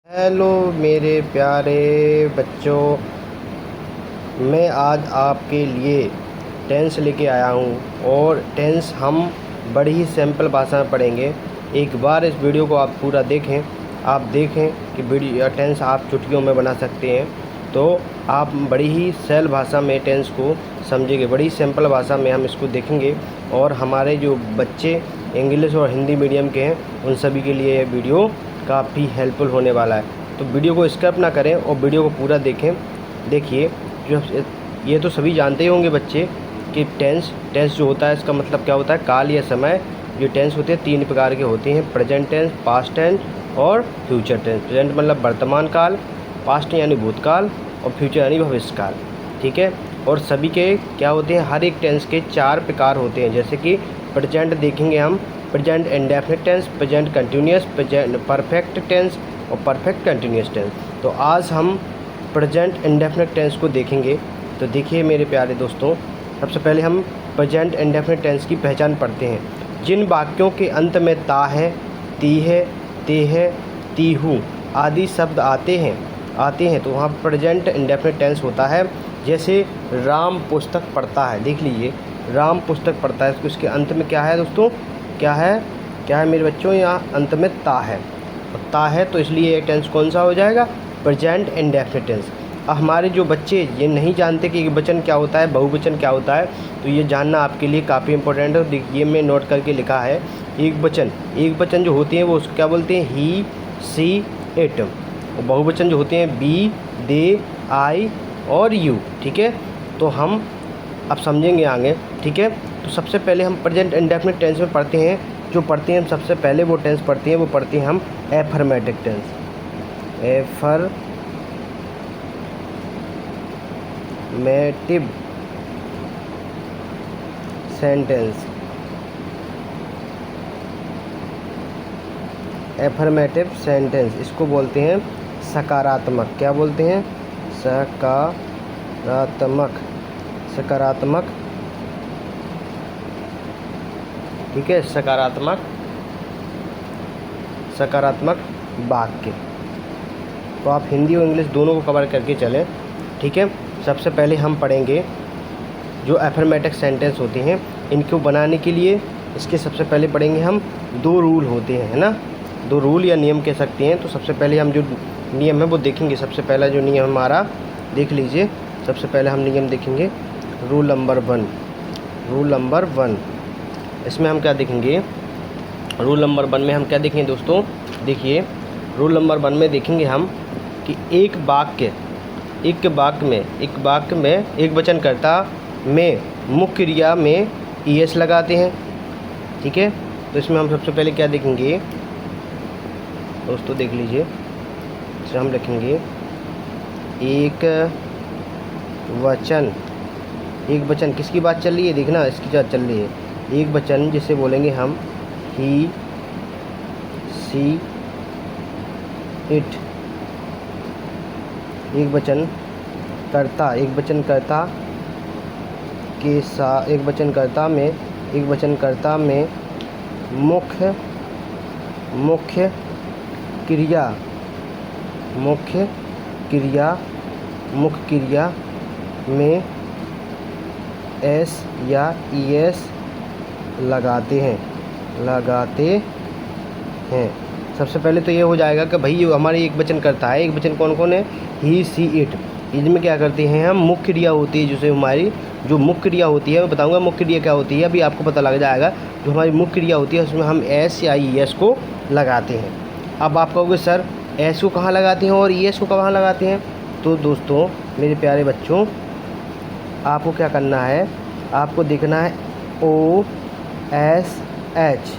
Hello मेरे प्यारे बच्चों, मैं आज आपके लिए टेंस लेके आया हूँ और टेंस हम बड़ी ही सिंपल भाषा में पढ़ेंगे। एक बार इस वीडियो को आप पूरा देखें, आप देखें कि वीडियो टेंस आप चुटकियों में बना सकते हैं, तो आप बड़ी ही सरल भाषा में टेंस को समझेंगे। बड़ी सिंपल भाषा में हम इसको देखेंगे और हमारे जो बच्चे इंग्लिश और हिंदी मीडियम के हैं उन सभी के लिए ये वीडियो काफ़ी हेल्पफुल होने वाला है। तो वीडियो को स्किप ना करें और वीडियो को पूरा देखें। देखिए, जो ये तो सभी जानते ही होंगे बच्चे कि टेंस जो होता है इसका मतलब क्या होता है, काल या समय। जो टेंस होते हैं 3 प्रकार के होते हैं, प्रेजेंट टेंस, पास्ट टेंस और फ्यूचर टेंस। प्रेजेंट मतलब वर्तमान काल, पास्ट यानी भूतकाल और फ्यूचर यानी भविष्यकाल। ठीक है, और सभी के क्या होते हैं, हर एक टेंस के 4 प्रकार होते हैं। जैसे कि प्रेजेंट देखेंगे हम, present indefinite tense, present continuous, present perfect tense और परफेक्ट कंटिन्यूअस टेंस। तो आज हम प्रेजेंट इंडेफिनिट टेंस को देखेंगे। तो देखिए मेरे प्यारे दोस्तों, सबसे पहले हम प्रेजेंट इंडेफिनिट टेंस की पहचान पढ़ते हैं। जिन वाक्यों के अंत में ता है, ती है, ते है, ती हूँ आदि शब्द आते हैं तो वहाँ प्रेजेंट इंडेफिनिट टेंस होता है। जैसे राम पुस्तक पढ़ता है, देख लीजिए, राम पुस्तक पढ़ता है, उसके अंत में क्या है दोस्तों, क्या है मेरे बच्चों, यहाँ अंत में ता है। ता है तो इसलिए ये टेंस कौन सा हो जाएगा, प्रेजेंट इंडेफिनिट टेंस। अब हमारे जो बच्चे ये नहीं जानते कि एकवचन क्या होता है, बहुवचन क्या होता है, तो ये जानना आपके लिए काफ़ी इंपॉर्टेंट है। देखिए मैं नोट करके लिखा है, एकवचन जो होते हैं वो उसको क्या बोलते हैं, ही, सी, इट। और बहुवचन जो होते हैं बी, दे, आई और यू। ठीक है, तो हम अब समझेंगे आगे। ठीक है, तो सबसे पहले हम प्रेजेंट इंडेफिनिट टेंस में पढ़ते हैं। जो पढ़ते हैं हम सबसे पहले वो टेंस पढ़ते हैं, वो पढ़ते हैं हम affirmative tense. Affirmative sentence, affirmative sentence इसको बोलते हैं सकारात्मक। क्या बोलते हैं, सकारात्मक। ठीक है, सकारात्मक वाक्य। तो आप हिंदी और इंग्लिश दोनों को कवर करके चलें। ठीक है, सबसे पहले हम पढ़ेंगे जो एफर्मेटिव सेंटेंस होते हैं, इनको बनाने के लिए इसके सबसे पहले पढ़ेंगे हम 2 रूल होते हैं, है ना, 2 रूल या नियम कह सकते हैं। तो सबसे पहले हम जो नियम है वो देखेंगे। सबसे पहला जो नियम हमारा, देख लीजिए, सबसे पहले हम नियम देखेंगे रूल नंबर 1। इसमें हम क्या देखेंगे, रूल नंबर 1 में हम क्या देखेंगे दोस्तों, देखिए रूल नंबर 1 में देखेंगे हम कि एक वाक्य में एक वचनकर्ता में मुख्य क्रिया में ईएस लगाते हैं। ठीक है, तो इसमें हम सबसे पहले क्या देखेंगे दोस्तों, देख लीजिए, इसमें हम लिखेंगे एक वचन किसकी बात चल रही है, देखना इसकी बात चल रही है। एक वचन जिसे बोलेंगे हम ही, सी, इट। एक वचनकर्ता के साथ, एक वचनकर्ता में मुख्य क्रिया में एस या ईएस लगाते हैं। सबसे पहले तो ये हो जाएगा कि भाई ये हमारे एक वचन करता है। एक वचन कौन कौन है, ही, सी, इट। इनमें क्या करते हैं हम, मुख्य क्रिया होती है, जैसे हमारी जो मुख्य क्रिया होती है, मैं बताऊंगा मुख्य क्रिया क्या होती है, अभी आपको पता लग जाएगा। जो हमारी मुख्य क्रिया होती है उसमें हम एस या ई एस को लगाते हैं। अब आप कहोगे सर एस को कहाँ लगाते हैं और ई एस को कहाँ लगाते हैं, तो दोस्तों मेरे प्यारे बच्चों, आपको क्या करना है, आपको देखना है ओ एस एच।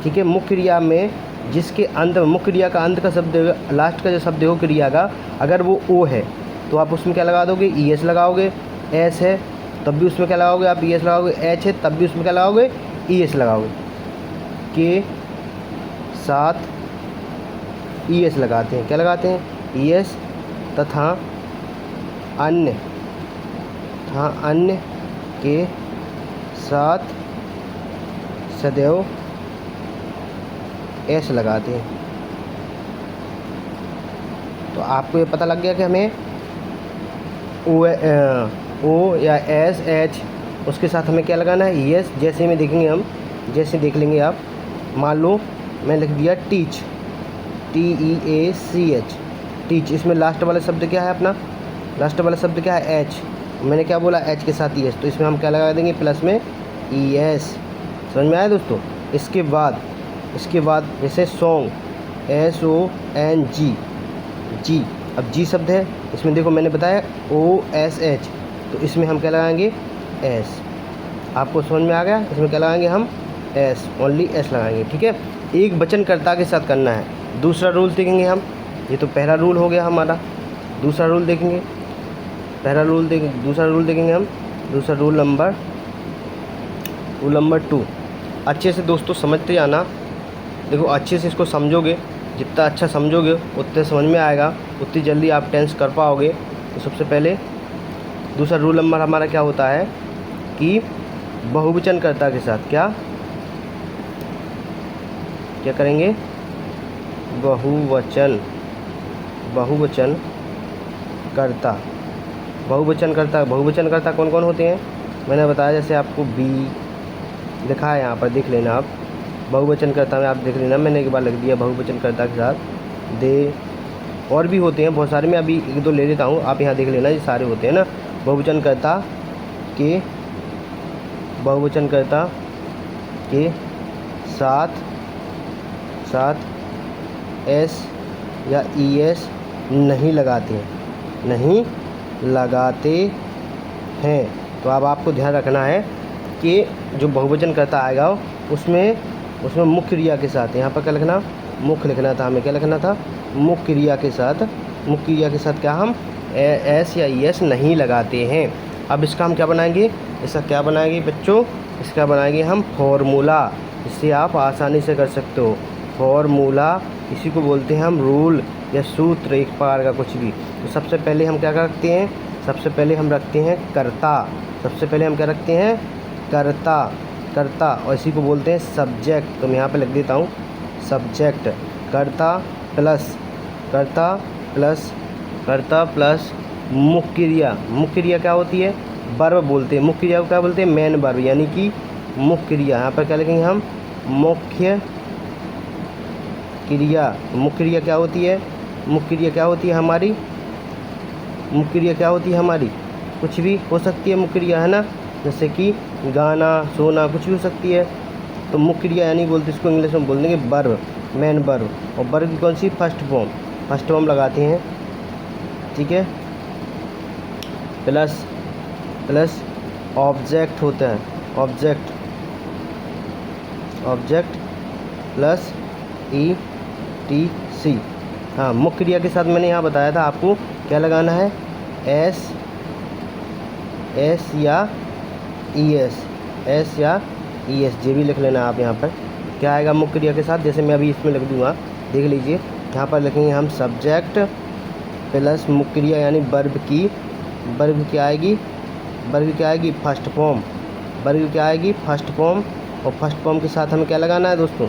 ठीक है, मुख्य क्रिया में जिसके अंत में, मुख्य क्रिया का अंत का शब्द, लास्ट का जो शब्द हो क्रिया का, अगर वो ओ है तो आप उसमें क्या लगा दोगे, ई एस लगाओगे। एस है तब भी उसमें क्या लगाओगे आप, ई एस लगाओगे। एच है तब भी उसमें क्या लगाओगे, ई एस लगाओगे। के साथ ई एस लगाते हैं, क्या लगाते हैं, ई एस। तथा अन्य के साथ सदैव एस लगाते हैं। तो आपको ये पता लग गया कि हमें ओ या एस एच उसके साथ हमें क्या लगाना है, एस। जैसे में देखेंगे हम, जैसे देख लेंगे आप, मान लो मैं लिख दिया टीच, TEACH, टीच। इसमें लास्ट वाला शब्द क्या है अपना, लास्ट वाला शब्द क्या है, एच। मैंने क्या बोला, एच के साथ ES, तो इसमें हम क्या लगा देंगे, प्लस में ES। समझ में आया दोस्तों। इसके बाद जैसे सॉन्ग, SONG, जी। अब जी शब्द है, इसमें देखो मैंने बताया OSH, तो इसमें हम क्या लगाएंगे, S। आपको समझ में आ गया, इसमें क्या लगाएंगे हम, S, ओनली S लगाएंगे। ठीक है, एक वचनकर्ता के साथ करना है। दूसरा रूल देखेंगे हम, ये तो पहला रूल हो गया हमारा। दूसरा रूल देखेंगे, दूसरा रूल देखेंगे हम, दूसरा रूल नंबर 2। अच्छे से दोस्तों समझते जाना। देखो अच्छे से इसको समझोगे, जितना अच्छा समझोगे उतने समझ में आएगा, उतनी जल्दी आप टेंस कर पाओगे। तो सबसे पहले दूसरा रूल नंबर हमारा क्या होता है कि बहुवचनकर्ता के साथ क्या करेंगे, बहुवचनकर्ता कौन कौन होते हैं मैंने बताया। जैसे आपको बी लिखा है यहाँ पर, देख लेना आप, बहुवचनकर्ता में आप देख लेना, मैंने एक बार लिख दिया बहुवचनकर्ता के साथ दे। और भी होते हैं बहुत सारे, मैं अभी एक दो ले लेता हूँ, आप यहाँ देख लेना, ये सारे होते हैं ना। बहुवचनकर्ता के साथ एस या ES नहीं लगाते हैं। तो अब आपको ध्यान रखना है कि जो बहुवचनकर्ता आएगा उसमें मुख्य क्रिया के साथ, यहाँ पर क्या लिखना, मुख्य लिखना था हमें, क्या लिखना था, मुख्य क्रिया के साथ क्या हम S या ES नहीं लगाते हैं। अब इसका हम क्या बनाएंगे, बच्चों, इसका बनाएंगे हम फॉर्मूला। इससे आप आसानी से कर सकते हो। फॉर्मूला, इसी को बोलते हैं हम रूल या सूत्र, एक प्रकार का कुछ भी। तो सबसे पहले हम क्या रखते हैं, रखते हैं कर्ता, और इसी को बोलते हैं सब्जेक्ट। तो मैं यहाँ पे लिख देता हूँ सब्जेक्ट, कर्ता प्लस मुख्य क्रिया क्या होती है, वर्ब बोलते हैं। मुख्य क्रिया को क्या बोलते हैं, मेन वर्ब, यानी कि मुख्य क्रिया। यहाँ पर क्या लिखेंगे हम, मुख्य क्रिया क्या होती है, हमारी, कुछ भी हो सकती है मुख्य क्रिया, है ना। जैसे कि गाना, सोना, कुछ भी हो सकती है। तो मुख्य क्रिया यानी बोलते, इसको इंग्लिश में बोल देंगे वर्ब, मेन वर्ब। और वर्ब की कौन सी, फर्स्ट फॉर्म लगाते हैं। ठीक है, प्लस ऑब्जेक्ट होता है, ऑब्जेक्ट प्लस ETC। हाँ, मुख्य क्रिया के साथ मैंने यहाँ बताया था आपको क्या लगाना है, S या ES, जे भी लिख लेना आप। यहाँ पर क्या आएगा मुख्य क्रिया के साथ, जैसे मैं अभी इसमें लिख दूँगा, देख लीजिए। यहाँ पर लिखेंगे हम सब्जेक्ट प्लस मुख्य क्रिया यानी वर्ब की क्या आएगी, फर्स्ट फॉर्म, और फर्स्ट फॉर्म के साथ हमें क्या लगाना है दोस्तों,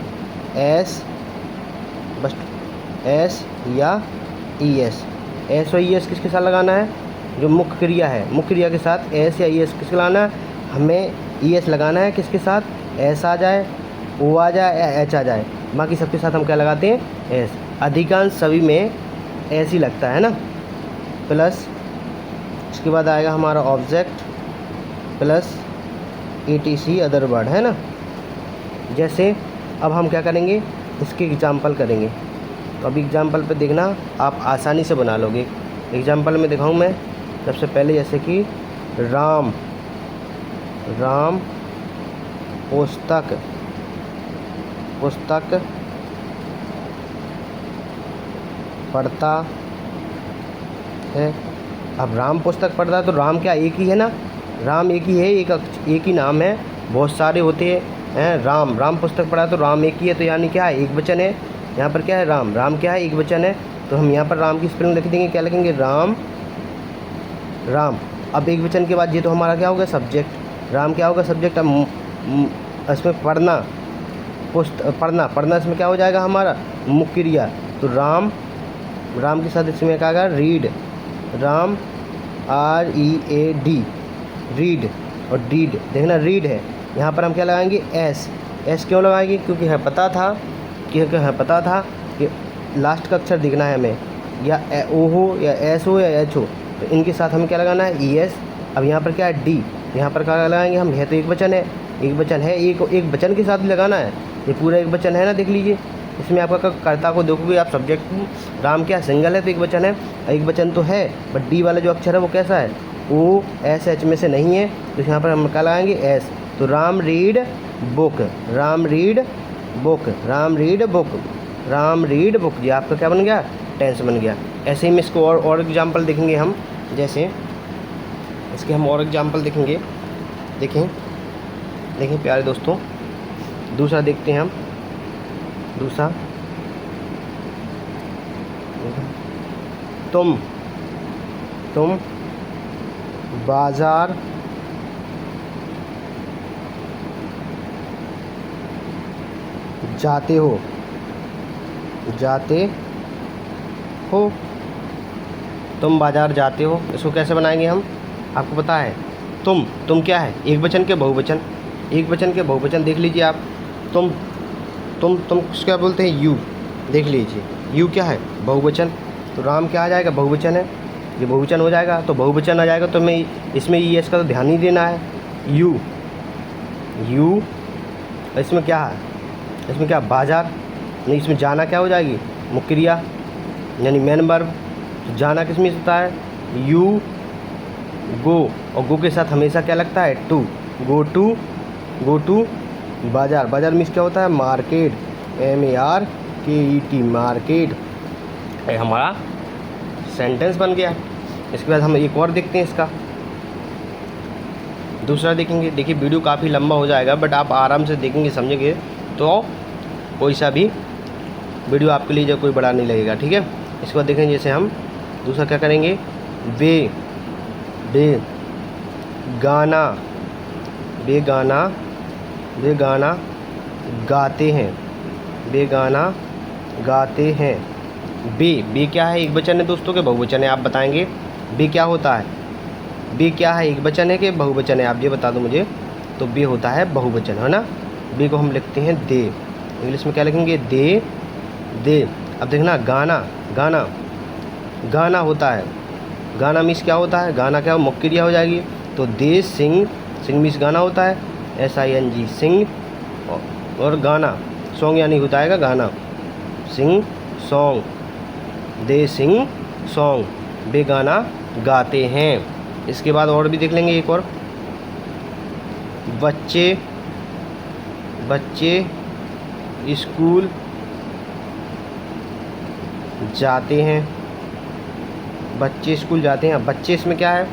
S या ES। S और ES किसके साथ लगाना है, जो मुख्य क्रिया है, मुख्य क्रिया के साथ S या ES किसके लगाना है, हमें ES लगाना है। किसके साथ, S आ जाए, O आ जाए या H आ जाए, बाकी सबके साथ हम क्या लगाते हैं, S। अधिकांश सभी में S ही लगता है ना। प्लस इसके बाद आएगा हमारा object plus ETC other word, है ना। जैसे अब हम क्या करेंगे, इसके एग्जाम्पल करेंगे। तो अभी एग्जाम्पल पे देखना, आप आसानी से बना लोगे। एग्जाम्पल में दिखाऊं मैं, सबसे पहले जैसे कि राम पुस्तक पढ़ता है। अब राम पुस्तक पढ़ता है तो राम क्या एक ही है ना, राम एक ही है, एक ही नाम है, बहुत सारे होते हैं। राम पुस्तक पढ़ा तो राम एक ही है, तो यानी क्या है, एक वचन है। यहाँ पर क्या है, राम क्या है, एक वचन है। तो हम यहाँ पर राम की स्पेलिंग लिख देंगे, क्या लिखेंगे, राम। अब एक वचन के बाद ये तो हमारा क्या होगा, सब्जेक्ट। राम क्या होगा, सब्जेक्ट। अब इसमें पढ़ना इसमें क्या हो जाएगा हमारा, मुख्य क्रिया। तो राम के साथ इसमें क्या आएगा, रीड, राम READ, रीड। और डीड, देखना रीड है, यहाँ पर हम क्या लगाएंगे, एस क्यों लगाएंगे, क्योंकि हमें पता था कि लास्ट का अक्षर दिखना है हमें, या ओ हो या एस हो या एच हो, तो इनके साथ हमें क्या लगाना है, ES। अब यहाँ पर क्या है, डी, यहाँ पर क्या लगाएंगे हम, है तो एक वचन है, एक वचन के साथ भी लगाना है, ये पूरा एक वचन है ना, देख लीजिए इसमें आपका कर्ता को देखोगे आप, सब्जेक्ट राम क्या सिंगल है तो एक वचन है, एक वचन तो है, बट डी वाला जो अक्षर है वो कैसा है, OSH में से नहीं है, तो यहाँ पर हम क्या लगाएंगे, एस। तो Ram read book, Ram read book, Ram read book, Ram read book, ये आपका क्या बन गया, टेंस बन गया। ऐसे ही में इसको और एग्जाम्पल देखेंगे हम, जैसे इसके हम और एग्जाम्पल देखेंगे। देखें प्यारे दोस्तों, दूसरा देखते हैं हम, दूसरा, तुम बाजार जाते हो, तुम बाजार जाते हो, इसको कैसे बनाएंगे हम, आपको पता है, तुम क्या है, एक वचन के बहुवचन, देख लीजिए आप, तुम क्या बोलते हैं, यू, देख लीजिए यू क्या है, बहुवचन, तो राम क्या आ जाएगा, बहुवचन है, ये बहुवचन हो जाएगा, तो बहुवचन आ जाएगा, तो मैं इसमें ES का तो ध्यान नहीं देना है, यू, इसमें क्या है, इसमें क्या, बाजार, नहीं इसमें जाना क्या हो जाएगी, मुख्य क्रिया यानी मेन वर्ब, तो जाना किस में होता है, यू गो, और गो के साथ हमेशा क्या लगता है, टू, गो टू बाजार मीन्स क्या होता है, मार्केट, MARKET, मार्केट, हमारा सेंटेंस बन गया। इसके बाद हम एक और देखते हैं, इसका दूसरा देखेंगे। देखिए वीडियो काफ़ी लंबा हो जाएगा, बट आप आराम से देखेंगे समझेंगे तो कोई सा भी वीडियो आपके लिए जो कोई बड़ा नहीं लगेगा, ठीक है। इसके बाद देखेंगे, जैसे हम दूसरा क्या करेंगे, वे गाना गाते हैं, बे क्या है, एक वचन है दोस्तों के बहुवचन है, आप बताएंगे बे क्या होता है, बे क्या है, एक वचन है कि बहुवचन है, आप ये बता दो मुझे। तो बे होता है बहुवचन, है ना। बे को हम लिखते हैं दे, इंग्लिश में क्या लिखेंगे, दे। अब देखना, गाना होता है, गाना मीन्स क्या होता है, गाना क्या मुख्य क्रिया हो जाएगी, तो दे सिंग मीन्स गाना होता है, SING सिंग, और गाना सॉन्ग यानी होता है गाना, सिंग सॉन्ग, दे सिंग सॉन्ग, वे गाना गाते हैं। इसके बाद और भी देख लेंगे एक और, बच्चे स्कूल जाते हैं, बच्चे इसमें क्या है,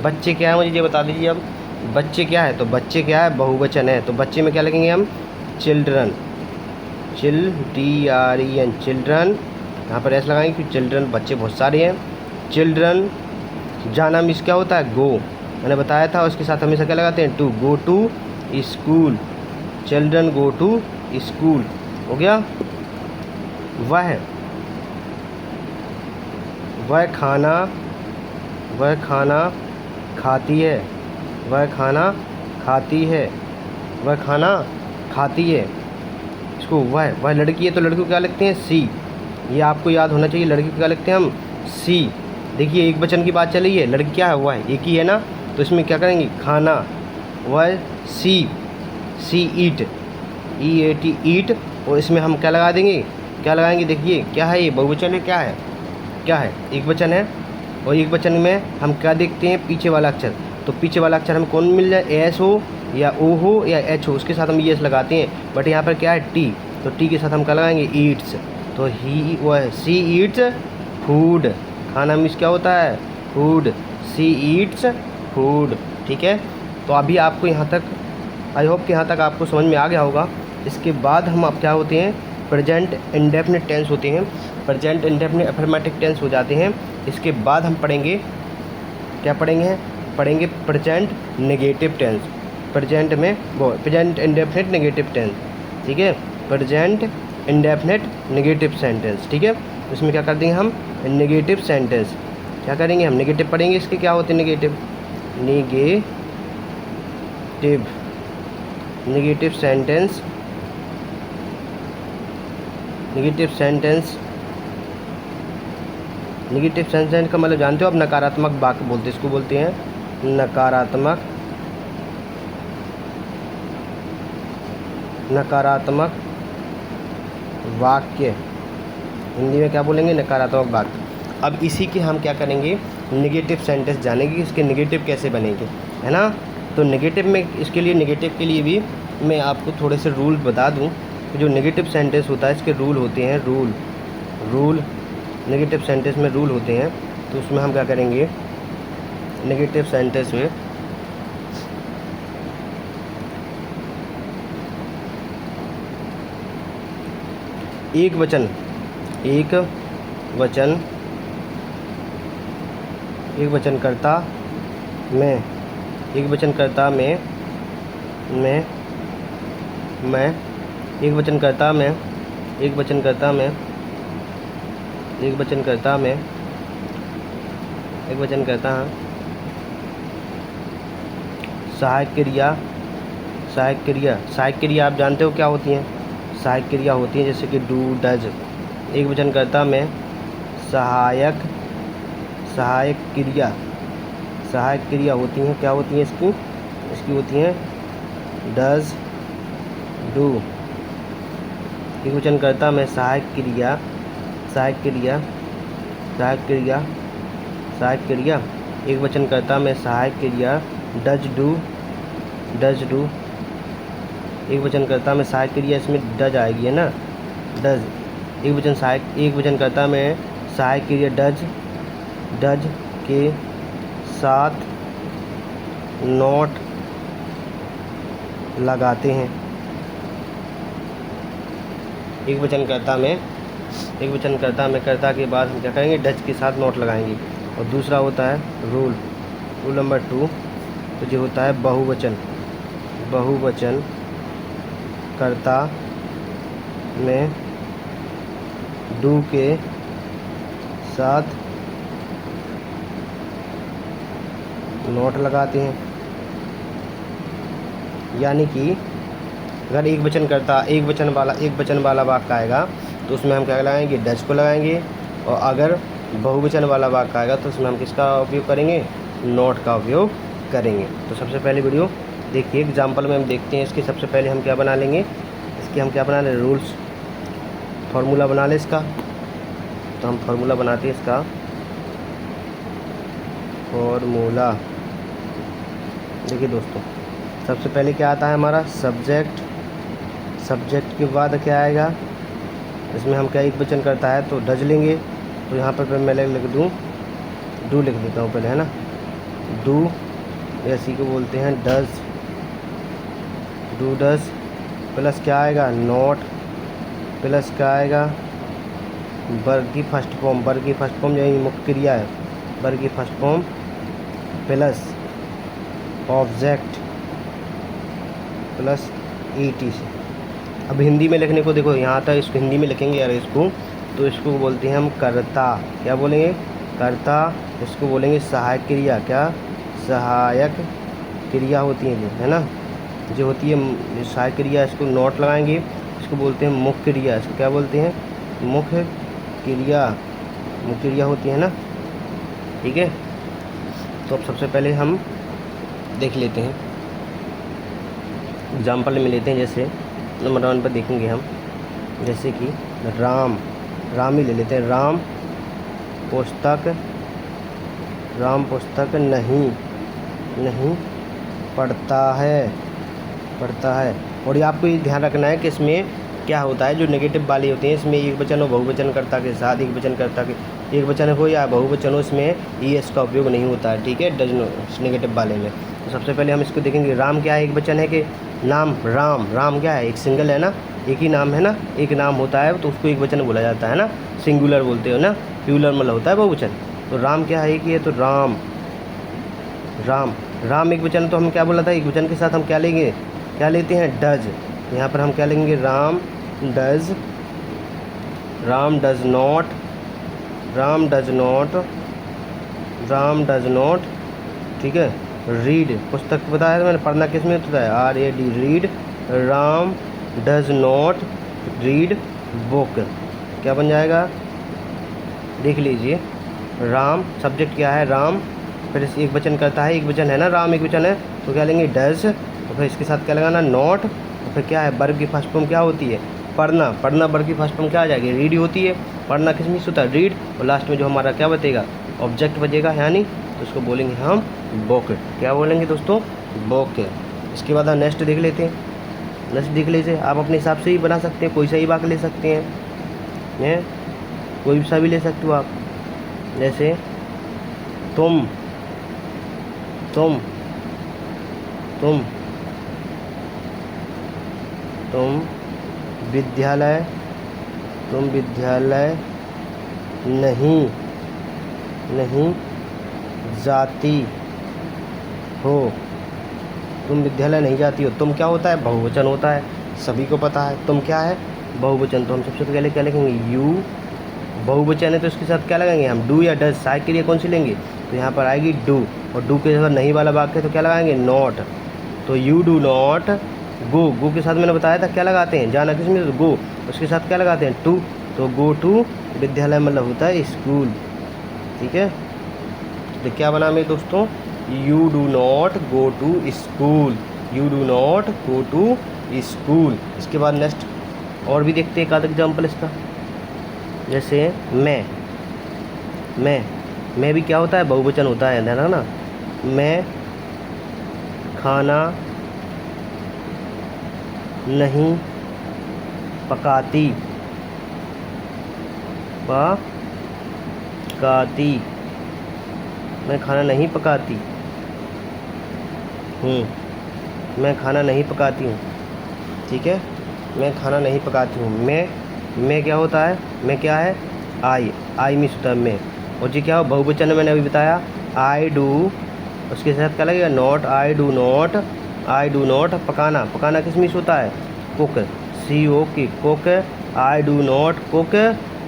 बच्चे क्या है मुझे ये बता दीजिए। अब बच्चे क्या है, तो बच्चे क्या है, बहुवचन है, तो बच्चे में क्या लिखेंगे हम, चिल्ड्रन, DREN चिल्ड्रन, यहाँ पर ऐसा लगाएंगे कि चिल्ड्रन बच्चे बहुत सारे हैं। चिल्ड्रन, जाना मीन्स क्या होता है, गो, मैंने बताया था, उसके साथ हमेशा क्या लगाते हैं, to, go to school, children go to school, हो गया। वह खाना खाती है, इसको वह लड़की है, तो लड़की को क्या लिखते हैं, सी, ये आपको याद होना चाहिए, लड़की को क्या लिखते हैं हम, सी। देखिए एक वचन की बात चली है, लड़की क्या है, वह एक ही है ना, तो इसमें क्या करेंगे, खाना, वह सी ईट, EAT ईट, और इसमें हम क्या लगा देंगे, क्या लगाएंगे, देखिए क्या है, ये बहुवचन है, क्या है, एक वचन है, और एक वचन में हम क्या देखते हैं, पीछे वाला अक्षर, तो पीछे वाला अक्षर हमें कौन मिल जाए, S हो या O हो या H हो, उसके साथ हम ES लगाते हैं, बट यहाँ पर क्या है, T, तो T के साथ हम क्या लगाएंगे, ईट्स, तो सी ईट्स फूड, खाना मीन्स क्या होता है, फूड, सी ईट्स फूड, ठीक है। तो अभी आपको यहाँ तक, आई होप कि यहाँ तक आपको समझ में आ गया होगा। इसके बाद हम अब क्या होते हैं, प्रेजेंट इंडेफिनिट टेंस होते हैं, प्रेजेंट इंडेफिनिट अफर्मेटिव टेंस हो जाते हैं। इसके बाद हम पढ़ेंगे, क्या पढ़ेंगे present negative tense, present indefinite negative tense, ठीक है, प्रेजेंट इंडेफिनिट नेगेटिव सेंटेंस, ठीक है। इसमें क्या कर देंगे हम, नेगेटिव सेंटेंस। क्या करेंगे हम, नेगेटिव पढ़ेंगे। इसके क्या होते हैं negative, negative sentence, negative sentence का मतलब जानते हो आप, नकारात्मक वाक्य बोलते हैं, इसको बोलते हैं नकारात्मक वाक्य। हिंदी में क्या बोलेंगे, नकारात्मक वाक्य। अब इसी के हम क्या करेंगे, नेगेटिव सेंटेंस जानेंगे कि इसके नेगेटिव कैसे बनेंगे, है ना। तो नेगेटिव में, इसके लिए नेगेटिव के लिए भी मैं आपको थोड़े से रूल बता दूं। जो नेगेटिव सेंटेंस होता है इसके रूल होते हैं, रूल नेगेटिव सेंटेंस में रूल होते हैं। तो उसमें हम क्या करेंगे, नेगेटिव सेंटेंस में एक वचन करता मैं, एक वचन करता मैं, एक वचन करता मैं, एक वचन करता मैं, एक वचन करता मैं, एक वचन करता हाँ, सहायक क्रिया आप जानते हो क्या होती हैं, सहायक क्रिया होती है जैसे कि डू, डज। एक वचन करता मैं, सहायक क्रिया होती हैं, क्या होती हैं इसकी होती हैं डज, डू। एक वचन करता मैं, सहायक क्रिया। एक वचन करता मैं, सहायक क्रिया डज, डू। एक वचन करता मैं, सहायक क्रिया, इसमें डज आएगी, है ना, डज। एक वचन करता मैं, सहायक क्रिया डज के साथ नॉट लगाते हैं। एक वचन करता मैं करता के बाद हम क्या करेंगे, डज के साथ नॉट लगाएंगे। और दूसरा होता है रूल नंबर 2, तो जो होता है बहुवचन करता में डू के साथ नोट लगाते हैं। यानी कि अगर एक वचन वाला वाक्य आएगा तो उसमें हम क्या लगाएंगे, डज को लगाएंगे। और अगर बहुवचन वाला वाक्य आएगा तो उसमें हम किसका उपयोग करेंगे, नोट का उपयोग करेंगे। तो सबसे पहले वीडियो देखिए, एग्जाम्पल में हम देखते हैं इसके। सबसे पहले हम क्या बना लेंगे, इसके हम क्या बना लें, रूल्स, फार्मूला बना लें इसका। तो हम फार्मूला बनाते हैं इसका, फार्मूला। देखिए दोस्तों, सबसे पहले क्या आता है हमारा, सब्जेक्ट के बाद क्या आएगा, इसमें हम क्या, एक वचन करता है तो डज लेंगे। तो यहाँ पर मैं लिख दूँ, डू लिख देता हूँ पहले, है ना, डू, इसी को बोलते हैं डज, डू डज। प्लस क्या आएगा, नॉट, प्लस क्या आएगा, वर्ग की फर्स्ट फॉर्म यही मुख्य क्रिया है, वर्ग की first form, plus object, plus ET से। अब हिंदी में लिखने को देखो, यहाँ तक इसको हिंदी में लिखेंगे यार इसको, तो इसको बोलते हैं हम कर्ता। क्या बोलेंगे, कर्ता। इसको बोलेंगे सहायक क्रिया, क्या, सहायक क्रिया होती है जो, है ना, जो होती है सहायक क्रिया, इसको नोट लगाएंगे। इसको बोलते हैं मुख्य क्रिया, इसको क्या बोलते हैं, मुख्य क्रिया होती है ना, ठीक है। तो अब सबसे पहले हम देख लेते हैं, एग्जाम्पल में लेते हैं। जैसे नंबर 1 पर देखेंगे हम, जैसे कि राम ही ले लेते हैं। राम पुस्तक नहीं पढ़ता है। और ये आपको ये ध्यान रखना है कि इसमें क्या होता है, जो नेगेटिव वाली होती हैं इसमें एक वचन और बहुवचन कर्ता के साथ, एक वचन हो या बहुवचन हो, इसमें ES का उपयोग नहीं होता है, ठीक है, डज नेगेटिव वाले में। तो सबसे पहले हम इसको देखेंगे, राम क्या है, एक वचन है कि नाम, राम क्या है, एक सिंगल है ना, एक ही नाम है ना, एक नाम होता है तो उसको एक वचन बोला जाता है ना, सिंगुलर बोलते हो ना, प्लूरल मतलब होता है बहुवचन। तो राम क्या है, एक ही है, तो राम एक वचन। तो हम क्या बोला था, एक वचन के साथ हम क्या लेंगे, क्या लेते हैं, डज। यहाँ पर हम क्या लेंगे, Ram does not Ram does not, ठीक है, रीड, पुस्तक बताया था मैंने, पढ़ना किस में होता है, RAD, read. Ram does not read book, क्या बन जाएगा, देख लीजिए। राम सब्जेक्ट क्या है, राम, फिर एक वचन करता है, एक वचन है ना, राम एक वचन है, तो क्या लेंगे, डज, तो फिर इसके साथ क्या लगाना, नॉट, तो फिर क्या है, वर्ब की फर्स्ट फॉर्म क्या होती है, पढ़ना, पढ़ना वर्ब की फर्स्ट फॉर्म क्या आ जाएगी, रीड होती है। पढ़ना किस में होता है, रीड, और लास्ट में जो हमारा क्या बचेगा, ऑब्जेक्ट बचेगा, यानी तो उसको बोलेंगे हम बुक। क्या बोलेंगे दोस्तों, बुक। इसके बाद हम नेक्स्ट देख लेते हैं, नेक्स्ट देख लीजिए। आप अपने हिसाब से ही बना सकते हैं, कोई सा ही वाक्य ले सकते हैं, कोई सा भी ले सकते हो आप। जैसे तुम तुम तुम तुम विद्यालय नहीं जाती हो, तुम विद्यालय नहीं जाती हो। तुम क्या होता है, बहुवचन होता है, सभी को पता है। तुम क्या है, बहुवचन, तो हम सबसे पहले क्या लिखेंगे, यू। बहुवचन है तो इसके साथ क्या लगाएंगे हम, डू या डज। साई के लिए कौन सी लेंगे, तो यहाँ पर आएगी डू, और डू के साथ नहीं वाला वाक्य तो क्या लगाएंगे, नॉट। तो यू डू नॉट गो, गो के साथ मैंने बताया था क्या लगाते हैं, जाना किस में, तो गो, उसके साथ क्या लगाते हैं, टू, तो गो टू विद्यालय मतलब होता है स्कूल, ठीक है। तो क्या बना मेरे दोस्तों, you do not go to school, you do not go to school. इसके बाद नेक्स्ट और भी देखते हैं एक आध एग्जाम्पल इसका। जैसे मैं भी क्या होता है, बहुवचन होता है ना। मैं खाना नहीं पकाती, मैं खाना नहीं पकाती हूँ, मैं खाना नहीं पकाती हूँ, ठीक है, मैं खाना नहीं पकाती हूँ। मैं क्या होता है, मैं क्या है, आई मिस होता है मैं, और जी क्या हो, बहुवचन मैंने अभी बताया, आई डू, उसके साथ क्या लगेगा, नॉट, आई डू नॉट पकाना किस मिस होता है, cook, COK, cook. I do not cook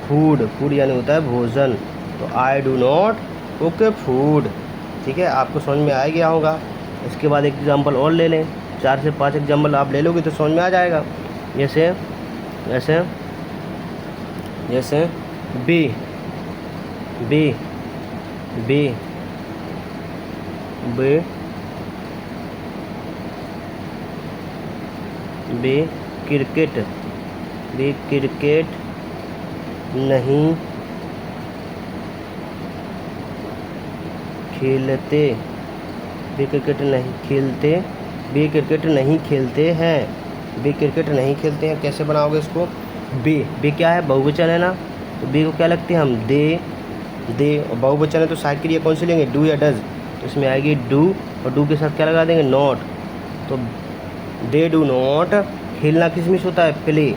food यानी होता है भोजन, तो I do not cook food, ठीक है। आपको समझ में आ गया होगा। इसके बाद एक एग्जाम्पल और ले लें, 4 से 5 एग्जाम्पल आप ले लोगे तो समझ में आ जाएगा। जैसे बी क्रिकेट नहीं खेलते, क्रिकेट नहीं खेलते हैं। कैसे बनाओगे इसको, बे क्या है, बहुवचन है ना, तो बे को क्या लगते हैं हम, दे, और बहुवचन है तो साइड के लिए कौन सी लेंगे, डू या डज, तो इसमें आएगी डू, और डू के साथ क्या लगा देंगे, नॉट, तो दे डू नॉट। खेलना किस में होता है, प्ले,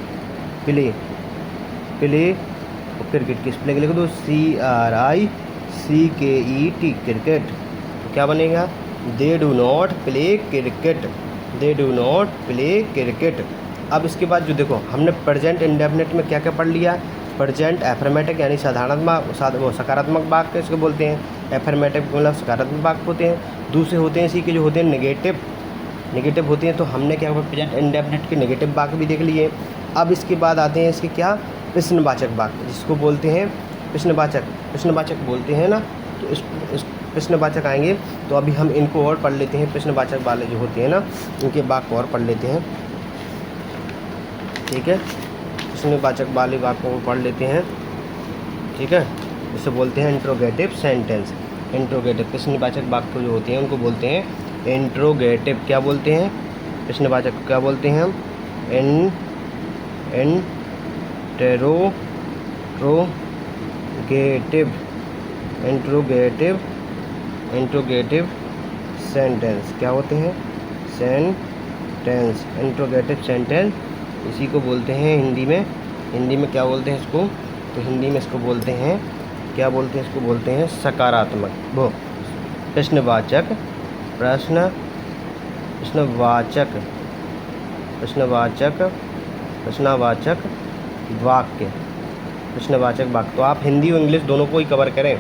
और क्रिकेट किस प्ले के लिख दो, CRICKET, क्रिकेट, तो क्या बनेगा, they do not play cricket. अब इसके बाद जो देखो हमने प्रेजेंट इंडेफिनिट में क्या क्या पढ़ लिया, प्रेजेंट एफर्मेटिव यानी सकारात्मक वाक्य इसको बोलते हैं, एफर्मेटिव मतलब सकारात्मक वाक्य होते हैं। दूसरे होते हैं इसी के जो होते हैं नेगेटिव होते हैं, तो हमने क्या प्रेजेंट इंडेफिनिट के नेगेटिव वाक्य भी देख लिए। अब इसके बाद आते हैं इसके क्या, प्रश्नवाचक वाक्य, जिसको बोलते हैं प्रश्नवाचक बोलते हैं ना, तो इस प्रश्नवाचक आएंगे। तो अभी हम इनको और पढ़ लेते हैं, प्रश्नवाचक वाले जो होते हैं ना, इनके वाक्य और पढ़ लेते हैं, ठीक है। प्रश्नवाचक वाले वाक्यों को पढ़ लेते हैं, ठीक है। इसे बोलते हैं इंट्रोगेटिव सेंटेंस। इंट्रोगेटिव प्रश्नवाचक वाक्य जो होते हैं उनको बोलते हैं इंट्रोगेटिव। क्या बोलते हैं, प्रश्नवाचक क्या बोलते हैं हम, इंट्रोगेटिव सेंटेंस। क्या होते हैं, सेंटेंस, इंट्रोगेटिव सेंटेंस, इसी को बोलते हैं हिंदी में क्या बोलते हैं इसको, तो हिंदी में इसको बोलते हैं, क्या बोलते हैं इसको, बोलते हैं सकारात्मक वो प्रश्नवाचक वाक्य, प्रश्नवाचक वाक्य। तो आप हिंदी और इंग्लिश दोनों को ही कवर करें,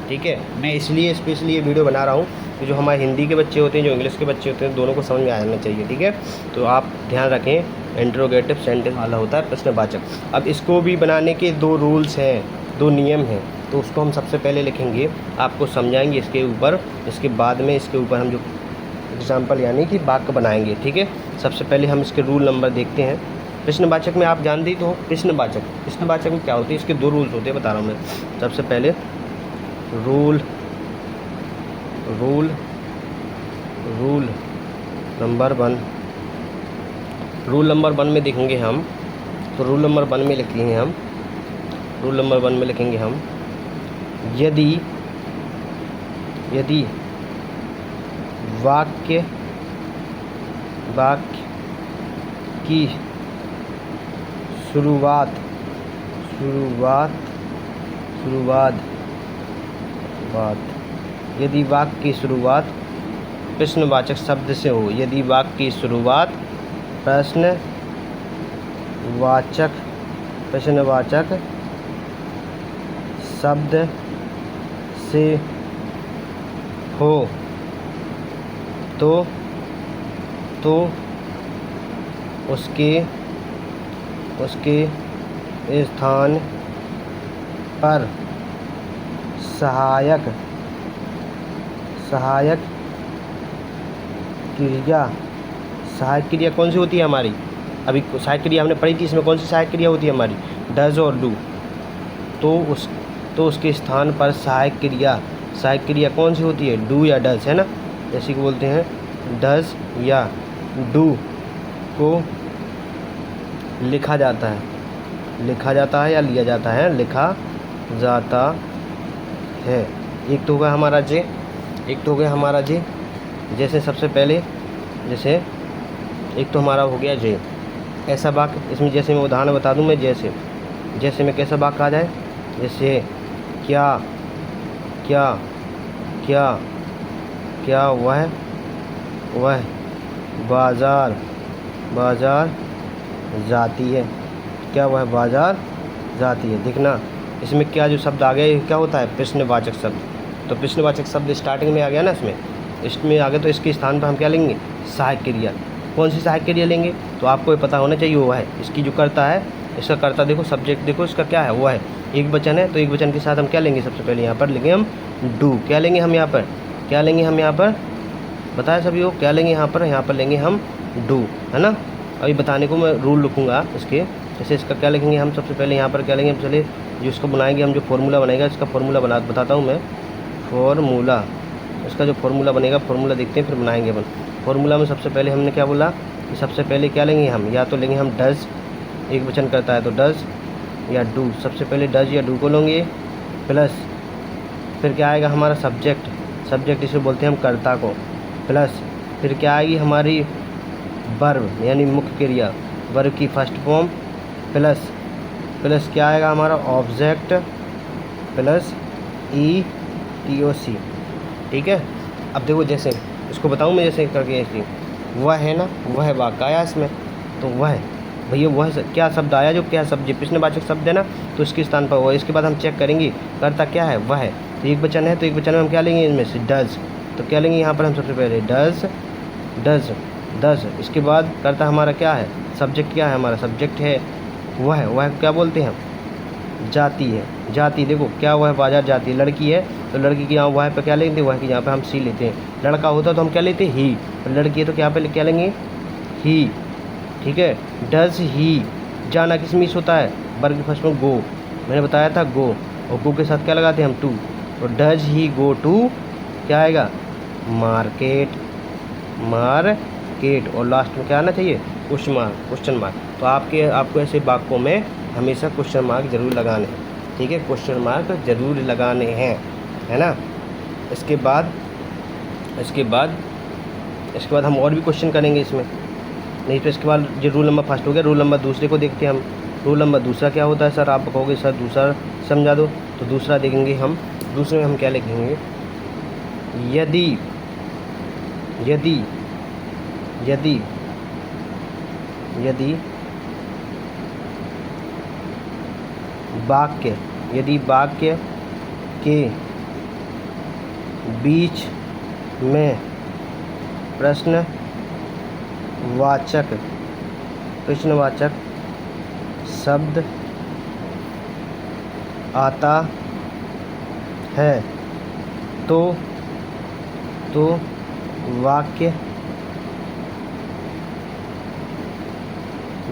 ठीक है। मैं इसलिए स्पेशली ये वीडियो बना रहा हूँ कि जो हमारे हिंदी के बच्चे होते हैं, जो इंग्लिश के बच्चे होते हैं, दोनों को समझ में आ जाना चाहिए, ठीक है। तो आप ध्यान रखें, इंट्रोगेटिव सेंटेंस वाला होता है प्रश्नवाचक। अब इसको भी बनाने के 2 रूल्स हैं, 2 नियम हैं। तो उसको हम सबसे पहले लिखेंगे, आपको समझाएंगे इसके ऊपर, इसके बाद में इसके ऊपर हम जो एग्जाम्पल यानी कि वाक्य बनाएंगे, ठीक है। सबसे पहले हम इसके रूल नंबर देखते हैं। प्रश्नवाचक में आप जानते ही तो हो, प्रश्नवाचक में क्या होती है, इसके 2 रूल्स होते हैं, बता रहा हूँ मैं। सबसे पहले रूल नंबर 1, रूल नंबर 1 में देखेंगे हम। तो रूल नंबर 1 में लिखेंगे हम, यदि वाक्य की शुरुआत यदि वाक्य की शुरुआत प्रश्नवाचक शब्द से हो, यदि वाक्य की शुरुआत प्रश्नवाचक शब्द से हो तो उसके स्थान पर सहायक क्रिया कौन सी होती है हमारी? अभी सहायक क्रिया हमने पढ़ी थी, इसमें कौन सी सहायक क्रिया होती है हमारी? डज और डू। तो उसके स्थान पर सहायक क्रिया कौन सी होती है? डू या डज, है ना। जैसे कि बोलते हैं डज या डू को लिखा जाता है या लिया जाता है? लिखा जाता है। एक तो होगा हमारा जे, जैसे सबसे पहले एक तो हमारा हो गया जे। ऐसा वाक्य इसमें जैसे मैं उदाहरण बता दूं, मैं जैसे मैं कैसा वाक्य आ जाए, जैसे क्या वह बाजार जाती है? क्या वह बाजार जाती है? देखना इसमें क्या जो शब्द आ गया, ये क्या होता है? प्रश्नवाचक शब्द। तो प्रश्नवाचक शब्द स्टार्टिंग में आ गया ना, इसमें आ गया, तो इसके स्थान पर हम क्या लेंगे? सहायक क्रिया। कौन सी सहायक क्रिया लेंगे? तो आपको ये पता होना चाहिए, वो है इसकी जो कर्ता है, इसका कर्ता देखो, सब्जेक्ट देखो, इसका क्या है? वो है एक वचन है। तो एक वचन के साथ हम क्या लेंगे? सबसे पहले यहाँ पर लेंगे हम डू। क्या लेंगे हम यहाँ पर? बताया सभी को, क्या लेंगे यहाँ पर लेंगे हम डू, है ना। अभी बताने को मैं रूल लिखूँगा इसके। जैसे इसका क्या लिखेंगे हम? सबसे पहले यहाँ पर क्या लेंगे? चलिए जो इसको बनाएंगे हम, जो फॉर्मूला बनेगा, इसका फॉर्मूला बताता हूँ मैं। इसका जो फॉर्मूला बनेगा, फॉर्मूला देखते हैं, फिर बनाएंगे अपन। फॉर्मूला में सबसे पहले हमने क्या बोला कि सबसे पहले क्या लेंगे हम? या तो लेंगे हम डज, एक वचन करता है तो डज या डू। सबसे पहले डज या डू को लेंगे, प्लस फिर क्या आएगा हमारा? सब्जेक्ट इसे बोलते हैं हम कर्ता को, प्लस फिर क्या आएगी हमारी? वर्ब यानी मुख्य क्रिया, वर्ब की फर्स्ट फॉर्म, प्लस क्या आएगा हमारा? ऑब्जेक्ट, प्लस ETOC, ठीक है। अब देखो, जैसे इसको बताऊँ मैं, जैसे करके ऐसे वह है ना, वह वाक्य आया इसमें, तो वह भैया वह क्या शब्द आया? जो क्या शब्द प्रश्नवाचक शब्द है ना, तो इसके स्थान पर वह। इसके बाद हम चेक करेंगे कर्ता क्या है? वह है। तो एक वचन है, तो एक वचन में हम क्या लेंगे? इनमें से डज। तो क्या लेंगे यहाँ पर हम? सबसे पहले डज। इसके बाद कर्ता हमारा क्या है? सब्जेक्ट क्या है हमारा? सब्जेक्ट है वह क्या बोलते हैं? जाती है। देखो क्या वह बाजार जाती है? लड़की है तो लड़की की यहाँ वह पे क्या लेते हैं? वह की यहाँ पे हम सी लेते हैं। लड़का होता तो हम क्या लेते हैं? ही। तो लड़की है तो क्या पे क्या लेंगे? ही, ठीक है। डज ही जाना किस मीस होता है? वर्ग फर्स्ट में गो, मैंने बताया था गो, और गो के साथ क्या लगाते हैं हम? टू। तो डज ही गो टू, क्या आएगा? मार्केट, और लास्ट में क्या आना चाहिए? Question mark. तो आपको ऐसे वाक्यों में हमेशा क्वेश्चन मार्क जरूर लगाने हैं, ठीक है। क्वेश्चन मार्क जरूर लगाने हैं, है ना। इसके बाद हम और भी क्वेश्चन करेंगे इसमें, नहीं तो इसके बाद जो रूल नंबर फर्स्ट हो गया, रूल नंबर दूसरे को देखते हैं हम। रूल नंबर दूसरा क्या होता है सर? आप कहोगे सर दूसरा समझा दो, तो दूसरा देखेंगे हम। दूसरे में हम क्या लिखेंगे? यदि वाक्य, यदि वाक्य के बीच में प्रश्नवाचक शब्द आता है तो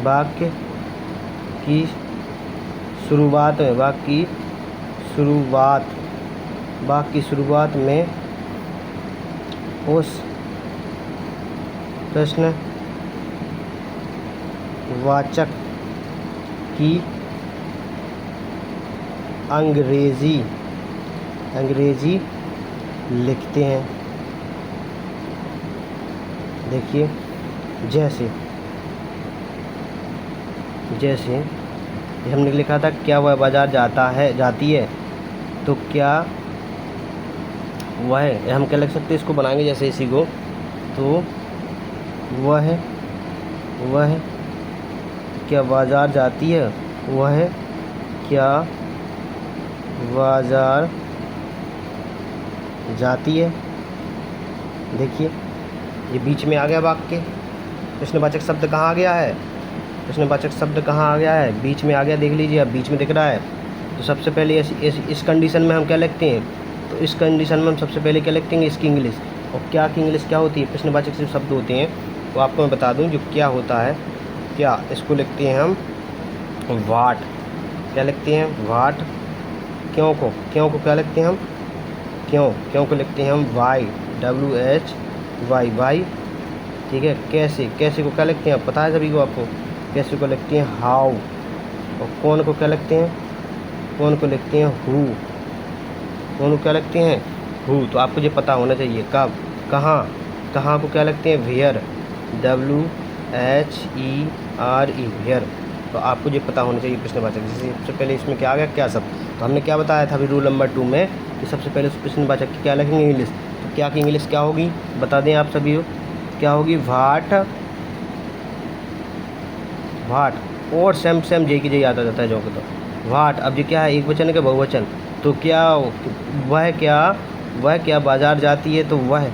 वाक्य की शुरुआत में उस प्रश्नवाचक की अंग्रेजी लिखते हैं। देखिए, जैसे हमने लिखा था क्या वह बाजार जाती है, तो क्या वह, हम क्या लिख सकते हैं, इसको बनाएंगे जैसे इसी को, तो वह क्या बाजार जाती है, वह क्या बाजार जाती है। देखिए, ये बीच में आ गया वाक्य, प्रश्नवाचक शब्द कहाँ आ गया है, बीच में आ गया। देख लीजिए, अब बीच में दिख रहा है। तो सबसे पहले इस कंडीशन में हम क्या लिखते हैं, तो इस कंडीशन में हम सबसे पहले क्या लिखते हैं, इसकी इंग्लिश। और क्या की इंग्लिश क्या होती है, प्रश्नवाचक से शब्द होते हैं, तो आपको मैं बता दूं जो क्या होता है। क्या, इसको लिखते हैं हम वाट। क्या लिखते हैं, वाट। क्यों को क्या लिखते हैं हम, क्यों को लिखते हैं हम वाई, WHY। ठीक है। कैसे को क्या लिखते हैं, पता है सभी को आपको। कैसे को लिखते हैं हाउ। और कौन को क्या लिखते हैं, हु। कौन को क्या लिखते हैं, हु। तो आपको ये पता होना चाहिए। कब, कहाँ को क्या लिखते हैं, वेयर, WHERE, वेयर। तो आपको ये पता होना चाहिए प्रश्नवाचक। जैसे सबसे पहले इसमें क्या आ गया, क्या शब्द। तो हमने क्या बताया था अभी रूल नंबर 2 में कि सबसे पहले उस प्रश्नवाचक की क्या लिखेंगे, इंग्लिश। तो क्या की इंग्लिश क्या होगी, बता दें आप सभी को, क्या होगी, वाट। और सेम जे आता जाता है जो तो वाट। अब ये क्या है, एक वचन है क्या बहुवचन। तो क्या, वह क्या बाजार जाती है, तो वह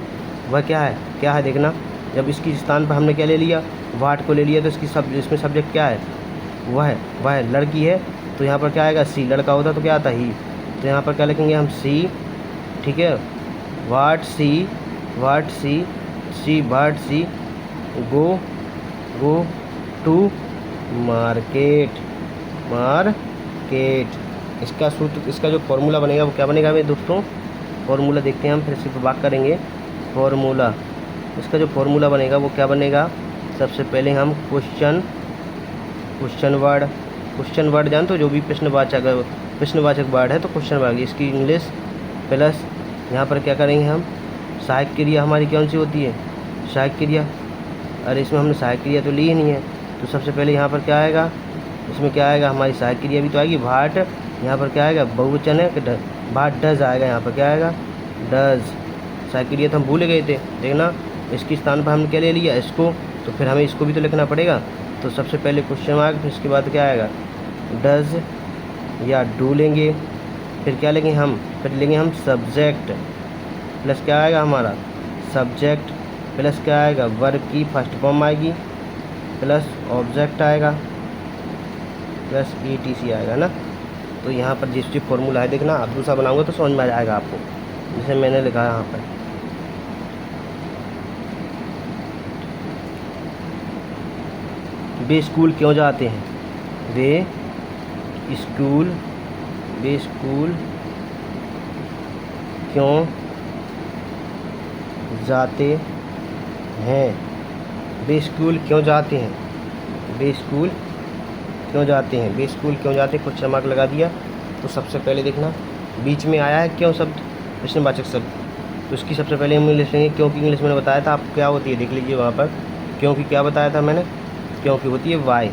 क्या है देखना। जब इसकी स्थान पर हमने क्या ले लिया, वाट को ले लिया, तो इसमें सब्जेक्ट क्या है, वह लड़की है। तो यहाँ पर क्या आएगा, सी। लड़का होता तो क्या आता, ही। तो यहाँ पर क्या लिखेंगे हम, सी। ठीक है। वाट सी गो टू मार्केट। इसका सूत्र, इसका जो फॉर्मूला बनेगा वो क्या बनेगा मेरे दोस्तों, फॉर्मूला देखते हैं हम, फिर इसी पर बात करेंगे। फॉर्मूला, इसका जो फॉर्मूला बनेगा वो क्या बनेगा, सबसे पहले हम क्वेश्चन वर्ड जानते हो, जो भी प्रश्नवाचक वर्ड है तो क्वेश्चन वर्ड, इसकी इंग्लिश प्लस यहाँ पर क्या करेंगे हम, सहायक क्रिया हमारी कौन सी होती है, सहायक क्रिया। अरे इसमें हमने सहायक क्रिया तो ली ही नहीं है, तो सबसे पहले यहाँ पर क्या आएगा, इसमें क्या आएगा, हमारी सहायक क्रिया भी तो आएगी, भाट। यहाँ पर क्या आएगा, बहुवचन है कि भाट डज आएगा, यहाँ पर क्या आएगा, डज। सहायक क्रिया तो हम भूल गए थे, देखना इसके स्थान पर हमने क्या ले लिया, इसको। तो फिर हमें इसको भी तो लिखना पड़ेगा। तो सबसे पहले क्वेश्चन मार्क, फिर इसके बाद क्या आएगा, डज या डू लेंगे। फिर क्या लेंगे हम, सब्जेक्ट प्लस क्या आएगा हमारा, सब्जेक्ट प्लस क्या आएगा, वर्ब की फर्स्ट फॉर्म आएगी, प्लस ऑब्जेक्ट आएगा, प्लस ETC आएगा ना। तो यहाँ पर जिस फॉर्मूला है देखना, आप दूसरा बनाऊंगा तो समझ में आ जाएगा आपको, जैसे मैंने लिखा है यहाँ पर। वे स्कूल क्यों जाते हैं, वे स्कूल क्यों जाते हैं, वे स्कूल क्यों जाते हैं, क्वेश्चन मार्क लगा दिया। तो सबसे पहले देखना बीच में आया है क्यों शब्द, प्रश्नवाचक शब्द, तो उसकी सबसे पहले हम इंग्लिश लेंगे। क्योंकि इंग्लिश मैंने बताया था आपको क्या होती है, देख लीजिए वहाँ पर। क्योंकि क्या बताया था मैंने, क्योंकि होती है वाई।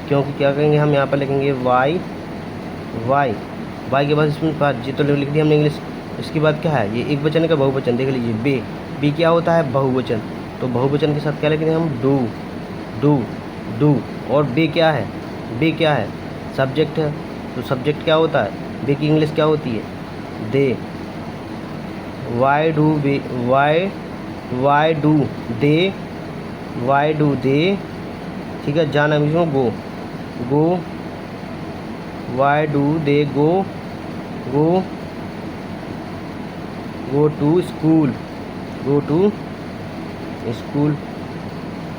क्योंकि क्या करेंगे हम, यहाँ पर लिखेंगे वाई के बाद इसमें जी तो लिख दिया हमने इंग्लिश। इसके बाद क्या है, ये एक वचन का बहुवचन, देख लीजिए बे क्या होता है, बहुवचन। तो बहुवचन के साथ क्या लिखेंगे हम, डू। और बे क्या है, सब्जेक्ट है। तो सब्जेक्ट क्या होता है, दे की इंग्लिश क्या होती है, they. Why do they, why do they, ठीक है। जाना means go, why do they go to school,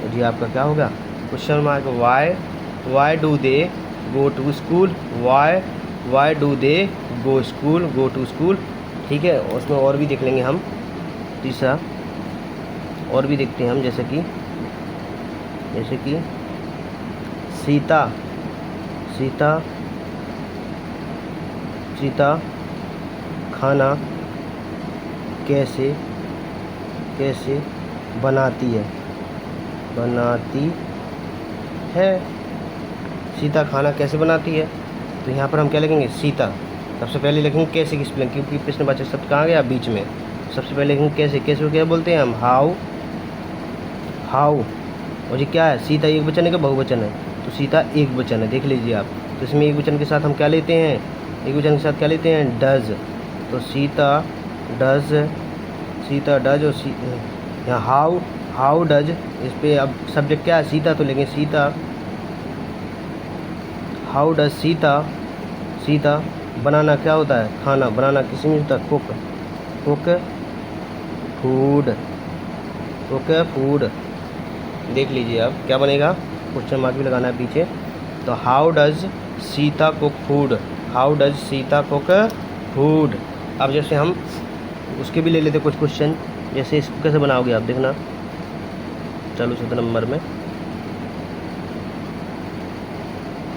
जी आपका क्या होगा, question mark. Why do they go to school, why do they go to school, ठीक है। उसमें और भी देख लेंगे हम, तीसरा और भी देखते हैं हम, जैसे कि सीता खाना कैसे बनाती है, सीता खाना कैसे बनाती है। तो यहाँ पर हम क्या लिखेंगे, सीता। सबसे पहले लिखेंगे कैसे की स्पेलिंग, क्योंकि प्रश्नवाचक शब्द कहाँ गया, बीच में। सबसे पहले लिखेंगे कैसे को क्या बोलते हैं हम, हाउ। और ये क्या है, सीता एक वचन है कि बहुवचन है, तो सीता एक वचन है, देख लीजिए आप। तो इसमें एक वचन के साथ हम क्या लेते हैं, डज। तो सीता डज, और यहाँ हाउ डज, इस पर अब सब्जेक्ट क्या है, सीता, तो लेंगे सीता। हाउ डज सीता बनाना क्या होता है, खाना। बनाना किसी में होता है, कुक फूड। देख लीजिए आप क्या बनेगा, क्वेश्चन मार्क भी लगाना है पीछे। तो how does Sita cook food. अब जैसे हम उसके भी ले लेते कुछ क्वेश्चन, जैसे इसको कैसे बनाओगे आप देखना, चलो 17 नंबर में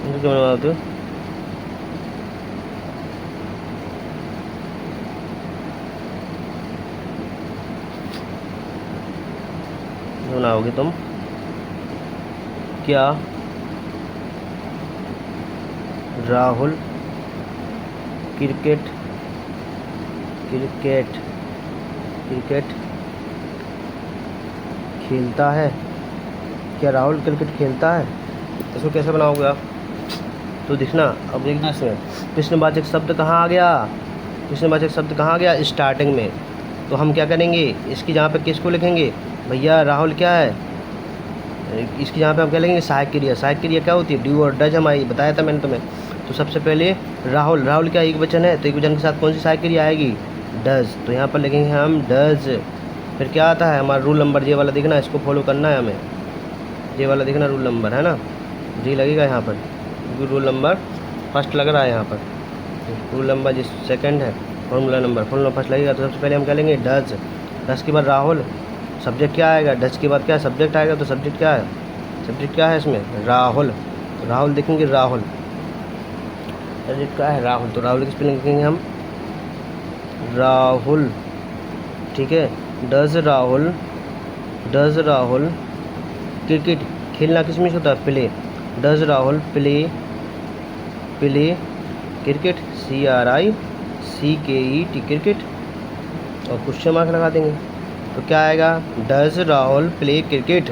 क्या बनाते हो, बनाओगे तुम, क्या राहुल क्रिकेट खेलता है, क्या राहुल क्रिकेट खेलता है। इसको कैसे बनाओगे आप, तो देखना, अब देखना इसमें प्रश्नवाचक शब्द कहाँ आ गया, स्टार्टिंग में। तो हम क्या करेंगे, इसकी जहाँ पे किसको लिखेंगे भैया, राहुल क्या है, इसकी जहाँ पे हम क्या लिखेंगे, सहायक क्रिया क्या होती है, डू और डज, हमारी बताया था मैंने तुम्हें। तो सबसे पहले राहुल क्या एक वचन है, तो एक वचन के साथ कौन सी सहायक क्रिया आएगी, डज। तो यहाँ पर लिखेंगे हम डज। फिर क्या आता है हमारा रूल नंबर, जे वाला देखना, इसको फॉलो करना है हमें, जे वाला देखना रूल नंबर है ना, जी लगेगा यहाँ पर, क्योंकि रूल नंबर फर्स्ट लग रहा है यहाँ पर। रूल नंबर जिस सेकंड है, फॉर्मूला नंबर फर्स्ट लगेगा। तो सबसे पहले हम क्या लेंगे, डज के बाद राहुल, सब्जेक्ट क्या आएगा, डज के बाद क्या सब्जेक्ट आएगा, तो सब्जेक्ट क्या है इसमें, राहुल। तो राहुल देखेंगे, सब्जेक्ट क्या है, राहुल। तो राहुल की स्पेलिंग लिखेंगे हम, राहुल, ठीक है। डज राहुल क्रिकेट खेलना किस में होता है, play. Does Rahul play cricket, CRICKET cricket, और क्वेश्चन मार्क लगा देंगे। तो क्या आएगा, डज राहुल प्ले क्रिकेट,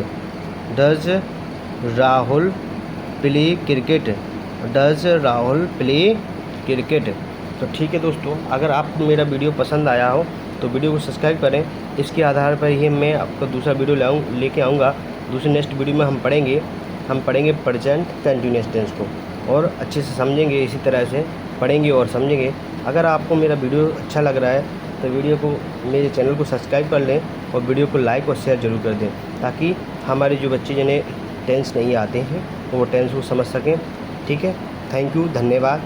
तो ठीक है दोस्तों, अगर आपको मेरा वीडियो पसंद आया हो तो वीडियो को सब्सक्राइब करें। इसके आधार पर ही मैं आपको दूसरा वीडियो लेके आऊँगा। दूसरे नेक्स्ट वीडियो में हम पढ़ेंगे प्रेजेंट कंटिन्यूअस टेंस को, और अच्छे से समझेंगे, इसी तरह से पढ़ेंगे और समझेंगे। अगर आपको मेरा वीडियो अच्छा लग रहा है तो वीडियो को, मेरे चैनल को सब्सक्राइब कर लें, और वीडियो को लाइक और शेयर ज़रूर कर दें, ताकि हमारे जो बच्चे जिन्हें टेंस नहीं आते हैं वो टेंस को समझ सकें। ठीक है, थैंक यू, धन्यवाद।